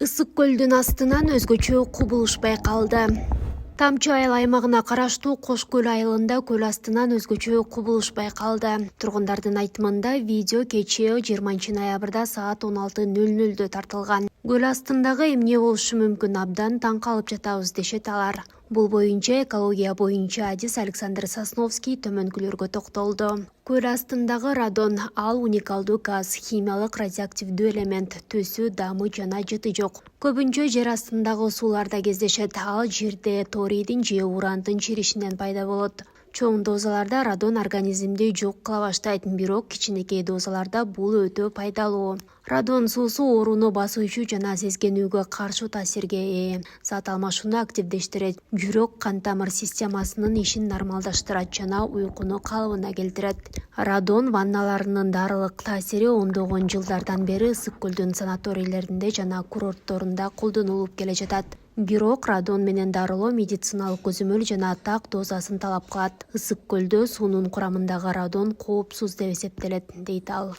Ысык көлдүн астынан өзгөчө кубулуш байкалды. Тамчы айыл аймагына караштуу Кош көл айылында көл астынан өзгөчө кубулуш байкалды. Тургундардын айтымында видео кечээ 20 ноябрда саат 16:00 тартылган. Көл астындагы эмне болушу мүмкүн, абдан таң калып жатабыз, дешет алар. Бул боюнча экология боюнча адис Александр Сосновский төмөнкүлөргө токтолду. Көл астындагы радон ал уникалдуу газ, химиялык радиоактивдүү элемент, төсү, дамы жана жыты жок. Көбүнчө жер астындагы сууларда кездешет. Ал жерде торийдин же урандын чиришинен пайда болот. Чоң дозаларда радон организмди жок кыла баштайт, бирок кичинекей дозаларда бул өтө пайдалуу. Радон суусу ооруну басуучу жана сезгенүүгө каршы таасирге ээ. Зат алмашууну активдештирет, жүрөк кан тамыр системасынын ишин нормалдаштырат жана уйкуну калыбына келтирет. Радон ванналарынын дарылык таасири ондогон жылдардан бери ысык көлдүн санаторийлеринде жана курортторунда колдонулуп келе жатат. Бирок радон менен дарылоо медициналык көзөмөл жана так дозасын талап кылат. Ысык көлдө суунун курамындагы радон коопсуз деп эсептелет, дейт ал.